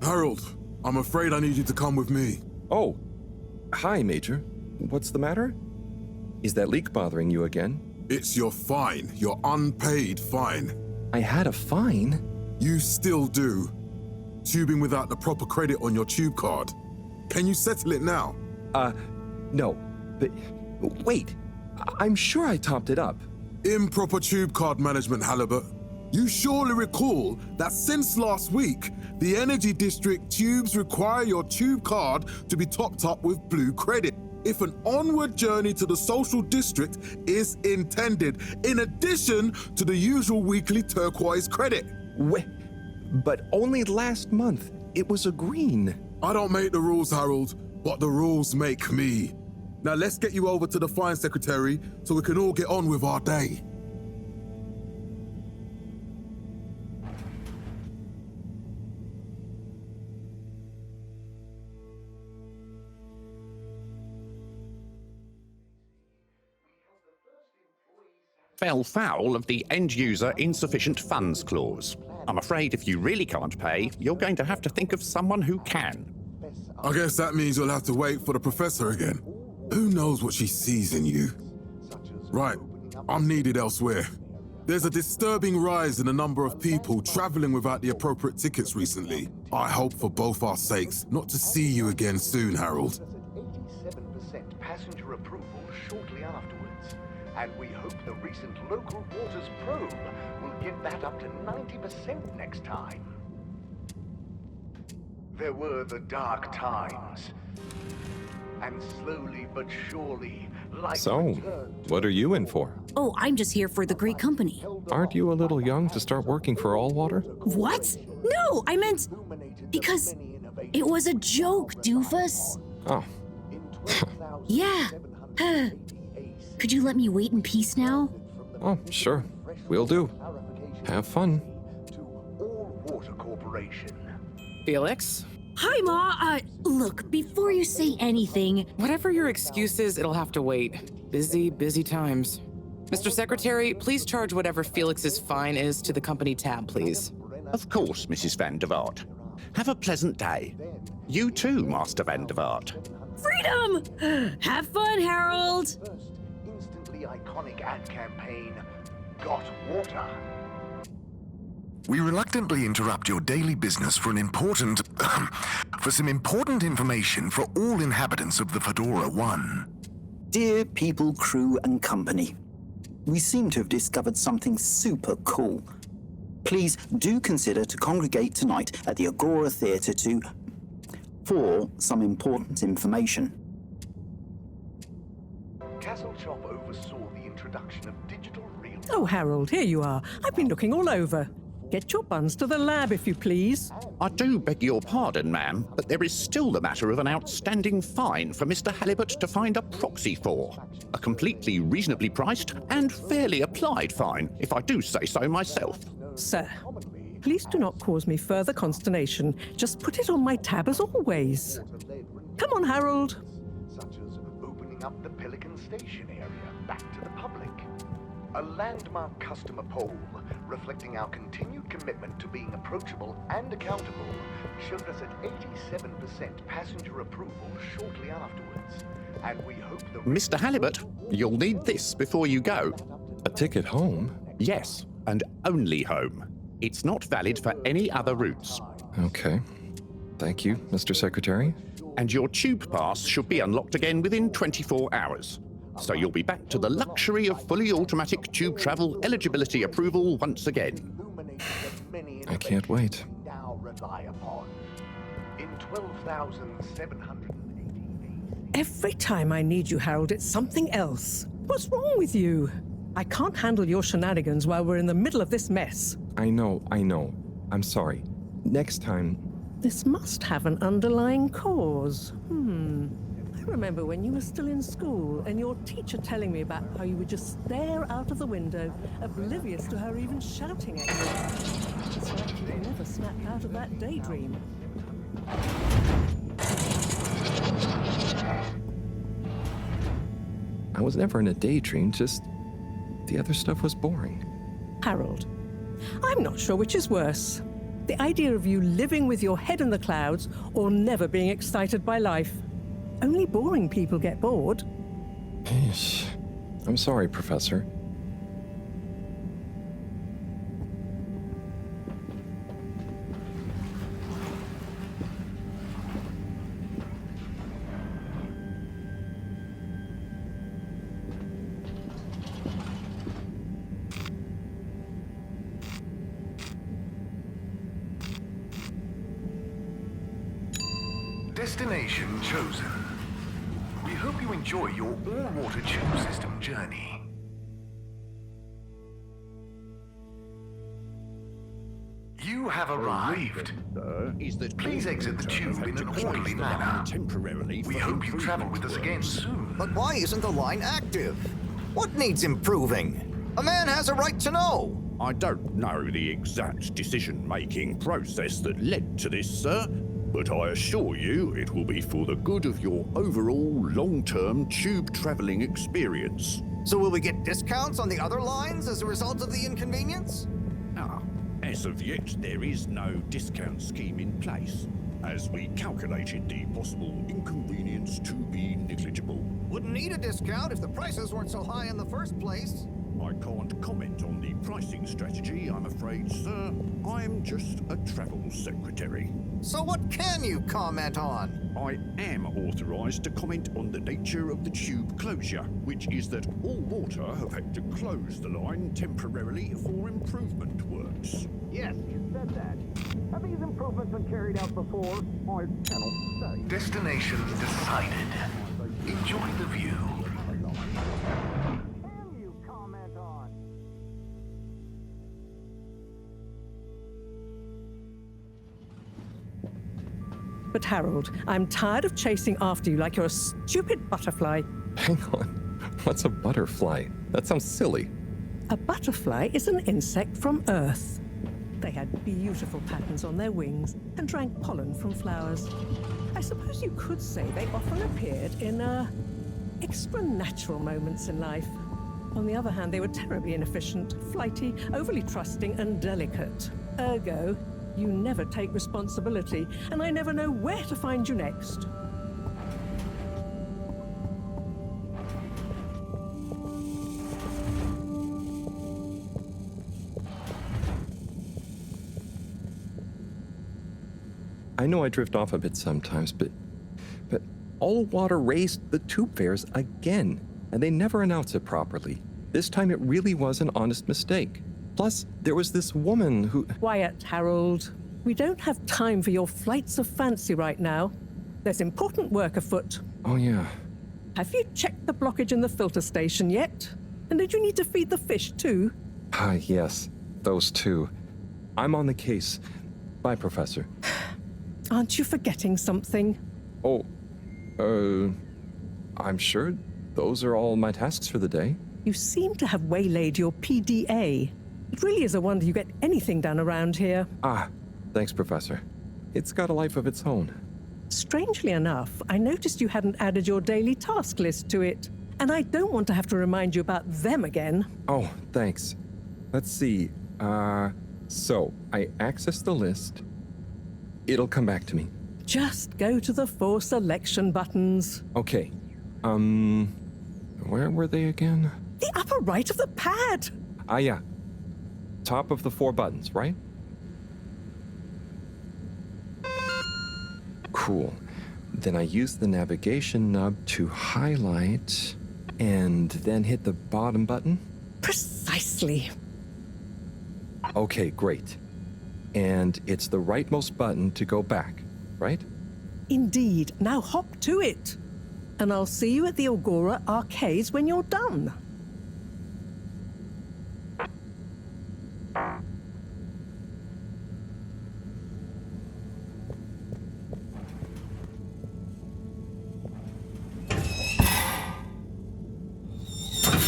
Harold, I'm afraid I need you to come with me. Oh, hi, Major. What's the matter? Is that leak bothering you again? It's your fine, your unpaid fine. I had a fine? You still do. Tubing without the proper credit on your tube card. Can you settle it now? No. But wait, I'm sure I topped it up. Improper tube card management, Halibut. You surely recall that since last week, the Energy District tubes require your tube card to be topped up with blue credit if an onward journey to the social district is intended, in addition to the usual weekly turquoise credit. But only last month, it was a green. I don't make the rules, Harold, but the rules make me. Now let's get you over to the fine secretary so we can all get on with our day. Fell foul of the end-user insufficient funds clause. I'm afraid if you really can't pay, you're going to have to think of someone who can. I guess that means you'll have to wait for the professor again. Who knows what she sees in you? Right, I'm needed elsewhere. There's a disturbing rise in the number of people traveling without the appropriate tickets recently. I hope for both our sakes not to see you again soon, Harold. 87% passenger approval shortly afterwards. And we hope the recent local waters probe will get that up to 90% next time. There were the dark times. And slowly but surely, like So, what are you in for? Oh, I'm just here for the great company. Aren't you a little young to start working for Allwater? What? No, I meant because it was a joke, doofus. Oh. Yeah. Could you let me wait in peace now? Oh, sure. Will do. Have fun. To All Water Corporation. Felix? Hi, Ma. Look, before you say anything... Whatever your excuse is, it'll have to wait. Busy times. Mr. Secretary, please charge whatever Felix's fine is to the company tab, please. Of course, Mrs. Van der Vaart. Have a pleasant day. You too, Master Van der Vaart. Freedom! Have fun, Harold! First instantly iconic ad campaign, Got Water. We reluctantly interrupt your daily business for some important information for all inhabitants of the Fedora 1. Dear people, crew, and company, we seem to have discovered something super cool. Please do consider to congregate tonight at the Agora Theatre for some important information. Castle Chop oversaw the introduction of digital real. Oh, Harold, here you are. I've been looking all over. Get your buns to the lab, if you please. I do beg your pardon, ma'am, but there is still the matter of an outstanding fine for Mr. Halibut to find a proxy for. A completely reasonably priced and fairly applied fine, if I do say so myself. Sir, please do not cause me further consternation. Just put it on my tab as always. Come on, Harold. Such as opening up the Pelican Station area back to the public. A landmark customer poll reflecting our continued commitment to being approachable and accountable showed us at 87% passenger approval shortly afterwards. And we hope that... Mr. Halibut, you'll need this before you go. A ticket home? Yes, and only home. It's not valid for any other routes. Okay. Thank you, Mr. Secretary. And your tube pass should be unlocked again within 24 hours. So you'll be back to the luxury of fully automatic tube travel eligibility approval once again. I can't wait. Now rely upon. In 12,780 Every time I need you, Harold, it's something else. What's wrong with you? I can't handle your shenanigans while we're in the middle of this mess. I know. I'm sorry. Next time... This must have an underlying cause. I remember when you were still in school and your teacher telling me about how you would just stare out of the window, oblivious to her even shouting at you. It's like you never snapped out of that daydream. I was never in a daydream, just... the other stuff was boring. Harold, I'm not sure which is worse. The idea of you living with your head in the clouds or never being excited by life. Only boring people get bored. I'm sorry, Professor. Destination chosen. We hope you enjoy your all-water tube system journey. You have arrived. Is that Please exit the tube in an orderly manner. Temporarily. We hope you travel with us again soon. But why isn't the line active? What needs improving? A man has a right to know. I don't know the exact decision-making process that led to this, sir, but I assure you it will be for the good of your overall long-term tube traveling experience. So will we get discounts on the other lines as a result of the inconvenience? As of yet, there is no discount scheme in place, as we calculated the possible inconvenience to be negligible. Wouldn't need a discount if the prices weren't so high in the first place. I can't comment on the pricing strategy, I'm afraid, sir. I'm just a travel secretary. So what can you comment on? I am authorized to comment on the nature of the tube closure, which is that all water have had to close the line temporarily for improvement works. Yes, you said that. Have these improvements been carried out before? I cannot say. Destination decided. Enjoy the view. Can you comment on? But Harold, I'm tired of chasing after you like you're a stupid butterfly. Hang on. What's a butterfly? That sounds silly. A butterfly is an insect from Earth. They had beautiful patterns on their wings and drank pollen from flowers. I suppose you could say they often appeared in, extra natural moments in life. On the other hand, they were terribly inefficient, flighty, overly trusting, and delicate. Ergo, you never take responsibility, and I never know where to find you next. I know I drift off a bit sometimes, but all water raised the tube fares again, and they never announce it properly. This time it really was an honest mistake. Plus, there was this woman who... Quiet, Harold. We don't have time for your flights of fancy right now. There's important work afoot. Oh, yeah. Have you checked the blockage in the filter station yet? And did you need to feed the fish too? Ah, yes. Those two. I'm on the case. Bye, Professor. Aren't you forgetting something? Oh, I'm sure those are all my tasks for the day. You seem to have waylaid your PDA. It really is a wonder you get anything done around here. Ah, thanks, Professor. It's got a life of its own. Strangely enough, I noticed you hadn't added your daily task list to it. And I don't want to have to remind you about them again. Oh, thanks. Let's see. So I access the list. It'll come back to me. Just go to the 4 selection buttons. Okay. Where were they again? The upper right of the pad. Ah, yeah. Top of the 4 buttons, right? Cool. Then I use the navigation nub to highlight and then hit the bottom button. Precisely. Okay, great. And it's the rightmost button to go back, right? Indeed. Now hop to it. And I'll see you at the Agora arcades when you're done.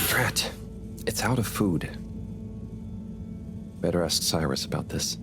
Drat. It's out of food. Better ask Cyrus about this.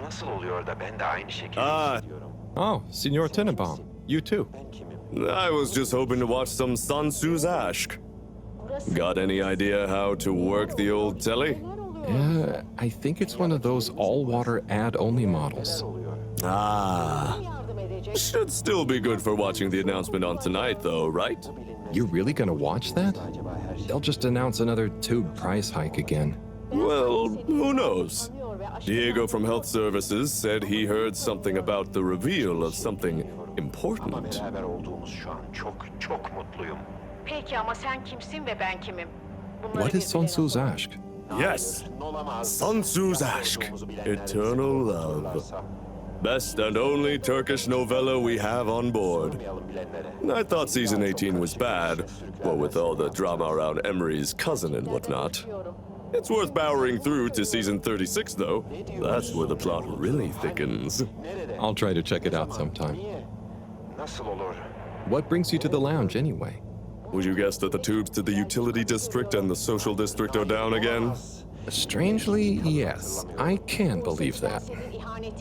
nasıl oluyor da ben de aynı şekilde hissediyorum? Oh, Senor Tenenbaum. You too. I was just hoping to watch some Sun Tzu's Ashk. Got any idea how to work the old telly? I think it's one of those all-water ad-only models. Ah. Should still be good for watching the announcement on tonight, though, right? You really gonna watch that? They'll just announce another tube price hike again. Well, who knows? Diego from Health Services said he heard something about the reveal of something important. Beraber olduğumuz şu an çok mutluyum. Peki ama sen kimsin ve ben kimim? What is Sun Tzu's Ashk? Yes, Sun Tzu's Ashk, Eternal Love. Best and only Turkish novella we have on board. I thought season 18 was bad, what with all the drama around Emery's cousin and whatnot. It's worth powering through to season 36, though. That's where the plot really thickens. I'll try to check it out sometime. Nasıl olur? What brings you to the lounge anyway? Would you guess that the tubes to the utility district and the social district are down again? Strangely, yes. I can believe that.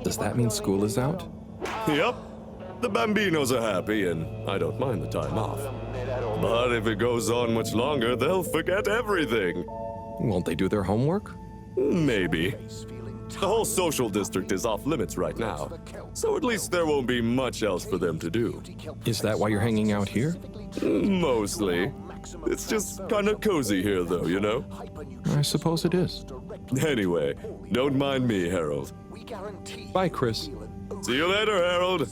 Does that mean school is out? Yep. The Bambinos are happy, and I don't mind the time off. But if it goes on much longer, they'll forget everything. Won't they do their homework? Maybe. The whole social district is off limits right now, so at least there won't be much else for them to do. Is that why you're hanging out here? Mostly. It's just kind of cozy here, though, you know? I suppose it is. Anyway, don't mind me, Harold. Bye, Chris. See you later, Harold.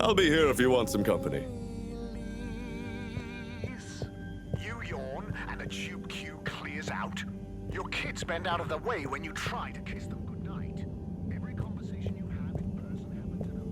I'll be here if you want some company. You yawn and the tube queue clears out. Your kids bend out of the way when you try to kiss them goodnight. Every conversation you have in person happens in a...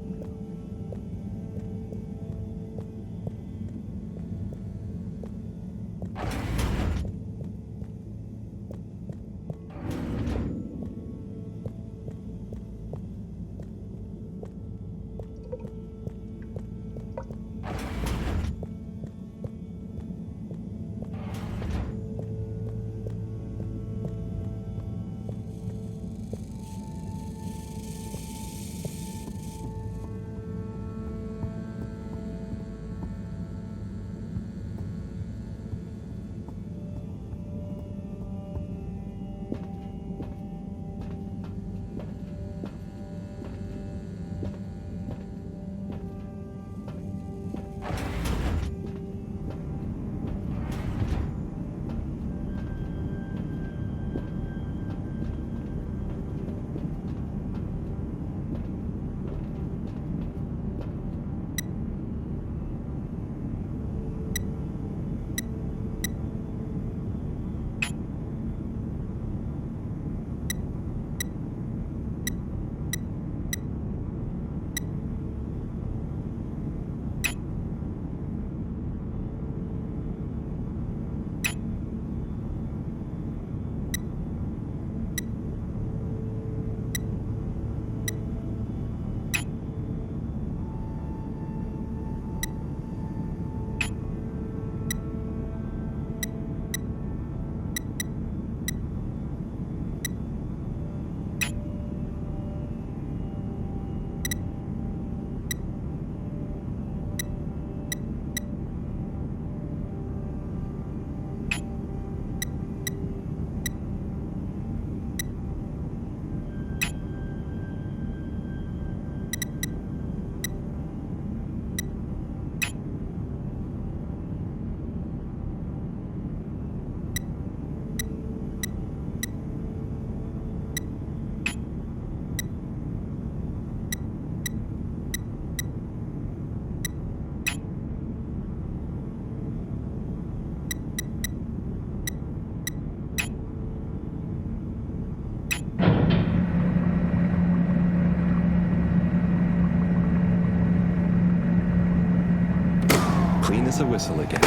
Clean as a whistle again.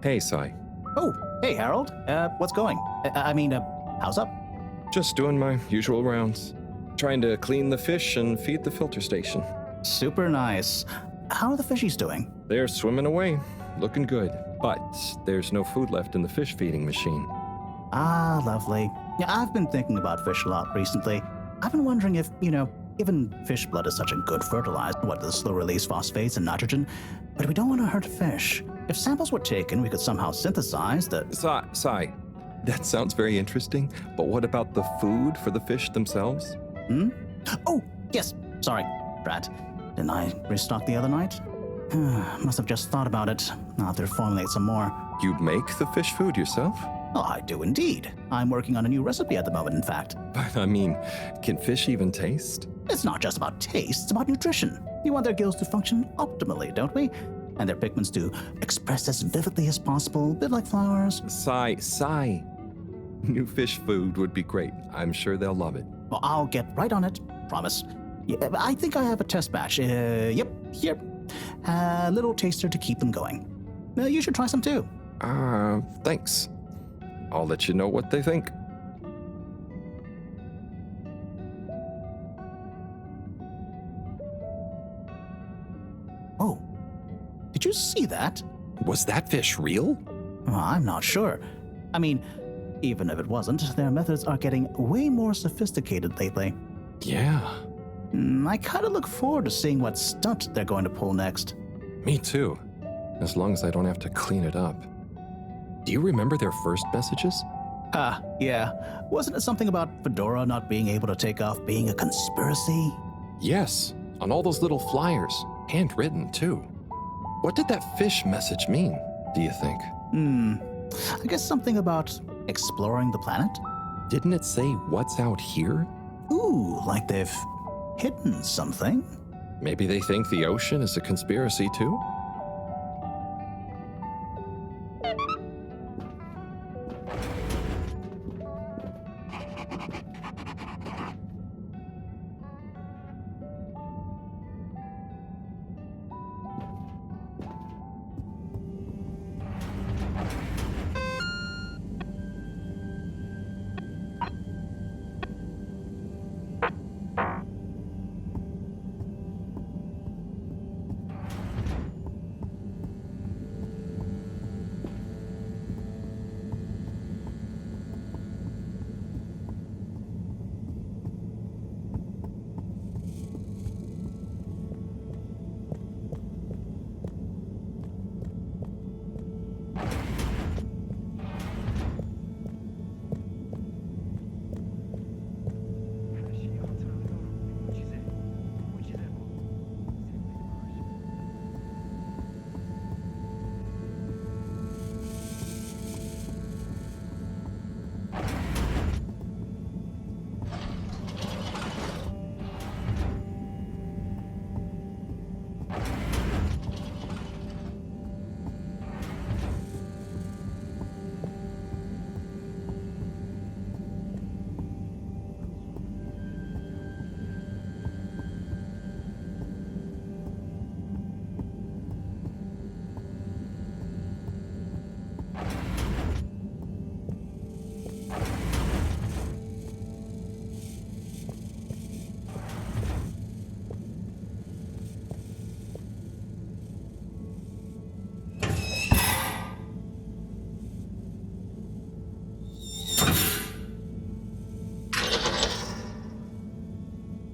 Hey, Sai. Oh, hey, Harold. What's going? How's up? Just doing my usual rounds. Trying to clean the fish and feed the filter station. Super nice. How are the fishies doing? They're swimming away, looking good. But there's no food left in the fish feeding machine. Ah, lovely. Yeah, I've been thinking about fish a lot recently. I've been wondering if, given fish blood is such a good fertilizer, the slow-release phosphates and nitrogen, but we don't want to hurt fish. If samples were taken, we could somehow synthesize the... Sai, that sounds very interesting, but what about the food for the fish themselves? Oh, yes. Sorry, Brad. Didn't I restock the other night? Must have just thought about it. I'll have to formulate some more. You make the fish food yourself? Oh, I do indeed. I'm working on a new recipe at the moment, in fact. But I mean, can fish even taste? It's not just about taste, it's about nutrition. We want their gills to function optimally, don't we? And their pigments to express as vividly as possible, a bit like flowers. Sai. New fish food would be great. I'm sure they'll love it. Well, I'll get right on it. Promise. Yeah, I think I have a test batch. Yep, here. A little taster to keep them going. You should try some too. Thanks. I'll let you know what they think. Oh, did you see that? Was that fish real? I'm not sure. I mean, even if it wasn't, their methods are getting way more sophisticated lately. Yeah. I kind of look forward to seeing what stunt they're going to pull next. Me too. As long as I don't have to clean it up. Do you remember their first messages? Yeah. Wasn't it something about Fedora not being able to take off being a conspiracy? Yes, on all those little flyers. Handwritten, too. What did that fish message mean, do you think? I guess something about exploring the planet? Didn't it say what's out here? Ooh, like they've hidden something? Maybe they think the ocean is a conspiracy, too?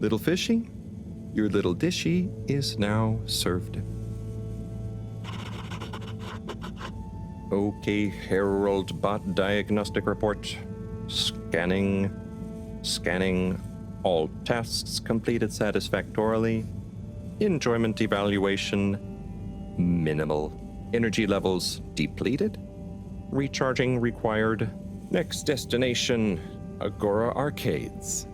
Little fishy, your little dishy is now served. Okay, Harold Bot Diagnostic Report. Scanning. All tasks completed satisfactorily. Enjoyment evaluation. Minimal. Energy levels depleted. Recharging required. Next destination, Agora Arcades.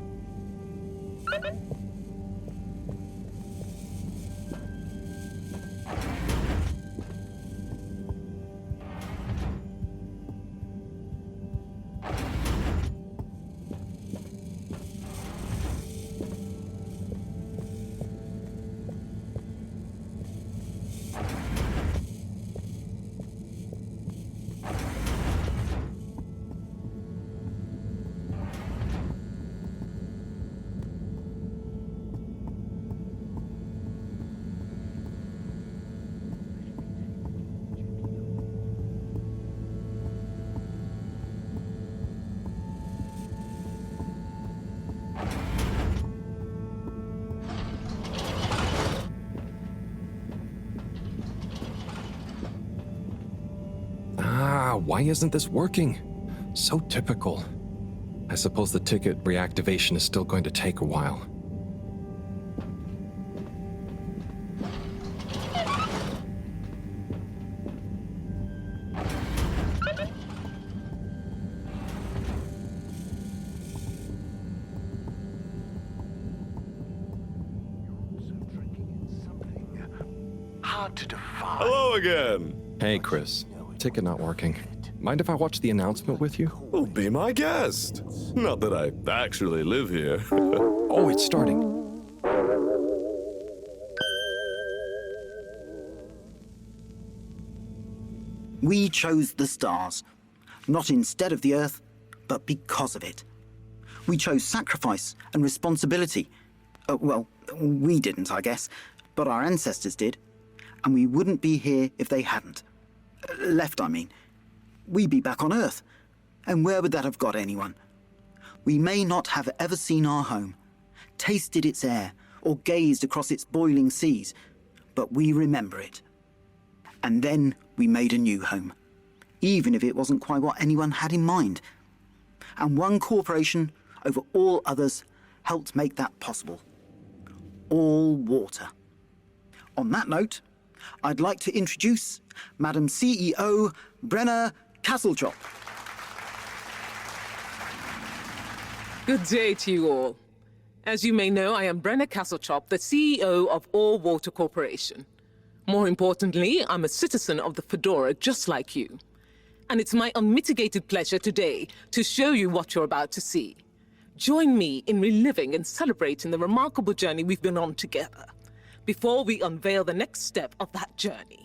Wow, why isn't this working? So typical. I suppose the ticket reactivation is still going to take a while. Hard to define. Hello again. Hey, Chris. Ticket not working. Mind if I watch the announcement with you? Well, be my guest. Not that I actually live here. Oh, it's starting. We chose the stars, not instead of the Earth, but because of it. We chose sacrifice and responsibility. Well, we didn't, I guess, but our ancestors did, and we wouldn't be here if they hadn't. Left, I mean. We'd be back on Earth, and where would that have got anyone? We may not have ever seen our home, tasted its air, or gazed across its boiling seas, but we remember it. And then we made a new home, even if it wasn't quite what anyone had in mind. And one corporation over all others helped make that possible. All water. On that note, I'd like to introduce Madam CEO Brenna Castletop. Good day to you all. As you may know, I am Brenna Castletop, the CEO of All Water Corporation. More importantly, I'm a citizen of the Fedora just like you. And it's my unmitigated pleasure today to show you what you're about to see. Join me in reliving and celebrating the remarkable journey we've been on together, before we unveil the next step of that journey.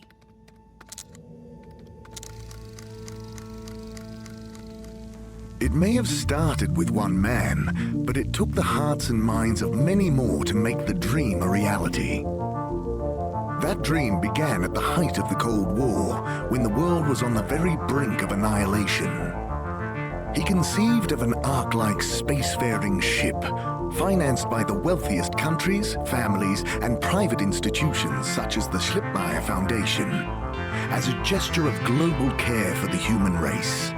It may have started with one man, but it took the hearts and minds of many more to make the dream a reality. That dream began at the height of the Cold War, when the world was on the very brink of annihilation. He conceived of an Ark-like spacefaring ship, financed by the wealthiest countries, families, and private institutions such as the Schlipmeyer Foundation, as a gesture of global care for the human race.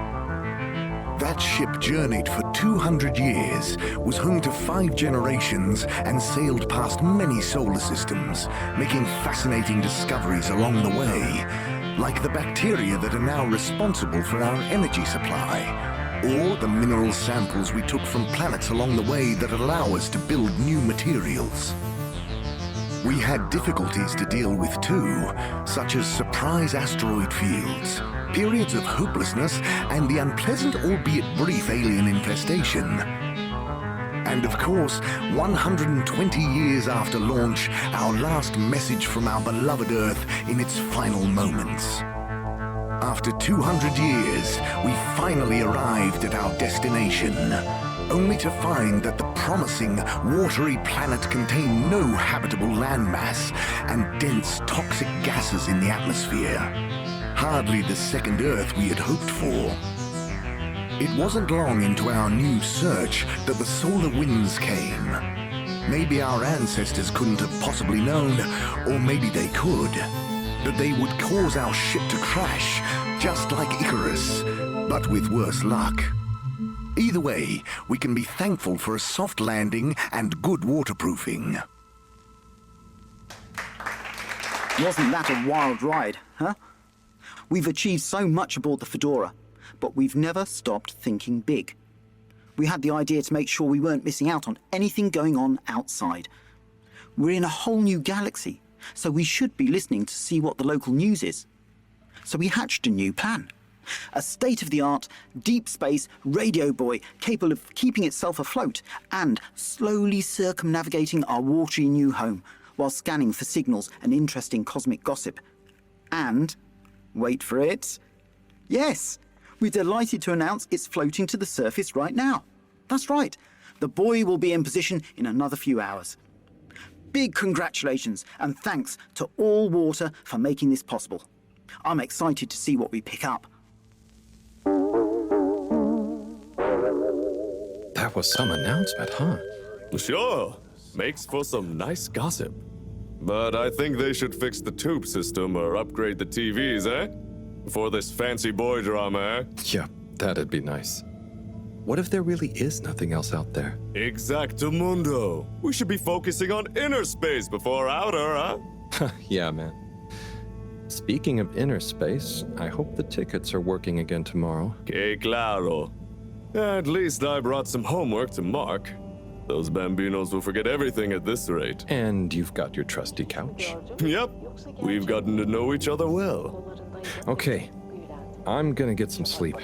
That ship journeyed for 200 years, was home to 5 generations, and sailed past many solar systems, making fascinating discoveries along the way, like the bacteria that are now responsible for our energy supply, or the mineral samples we took from planets along the way that allow us to build new materials. We had difficulties to deal with too, such as surprise asteroid fields, periods of hopelessness, and the unpleasant albeit brief alien infestation. And of course, 120 years after launch, our last message from our beloved Earth in its final moments. After 200 years, we finally arrived at our destination, only to find that the promising, watery planet contained no habitable landmass and dense, toxic gases in the atmosphere. Hardly the second Earth we had hoped for. It wasn't long into our new search that the solar winds came. Maybe our ancestors couldn't have possibly known, or maybe they could, that they would cause our ship to crash, just like Icarus, but with worse luck. Either way, we can be thankful for a soft landing and good waterproofing. Wasn't that a wild ride, huh? We've achieved so much aboard the Fedora, but we've never stopped thinking big. We had the idea to make sure we weren't missing out on anything going on outside. We're in a whole new galaxy, so we should be listening to see what the local news is. So we hatched a new plan. A state-of-the-art, deep space radio buoy capable of keeping itself afloat and slowly circumnavigating our watery new home while scanning for signals and interesting cosmic gossip. And, wait for it, yes, we're delighted to announce it's floating to the surface right now. That's right, the buoy will be in position in another few hours. Big congratulations and thanks to All Water for making this possible. I'm excited to see what we pick up. That was some announcement, huh? Sure. Makes for some nice gossip. But I think they should fix the tube system or upgrade the TVs, eh? Before this fancy boy drama, eh? Yeah, that'd be nice. What if there really is nothing else out there? Exactamundo. We should be focusing on inner space before outer, huh? Yeah, man. Speaking of inner space, I hope the tickets are working again tomorrow. Que claro. At least I brought some homework to mark. Those bambinos will forget everything at this rate. And you've got your trusty couch. Yep. We've gotten to know each other well. Okay. I'm gonna get some sleep.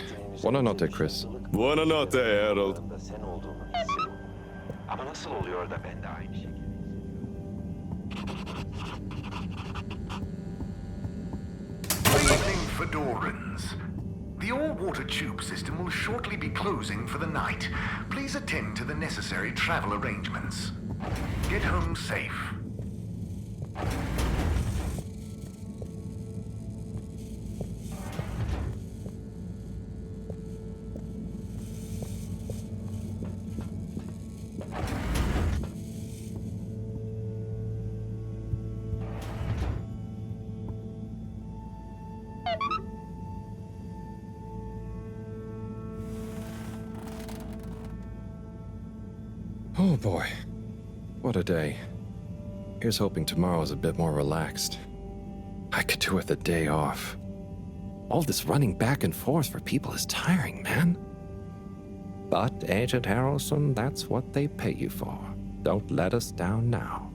Buonanotte, Chris. Buonanotte, Harold. Sen olduğunu hissediyorum. Ama nasıl oluyor da ben de aynı şekilde? Good evening, Fedorans. The all-water tube system will shortly be closing for the night. Please attend to the necessary travel arrangements. Get home safe. Oh boy. What a day. Here's hoping tomorrow's a bit more relaxed. I could do with a day off. All this running back and forth for people is tiring, man. But, Agent Harrelson, that's what they pay you for. Don't let us down now.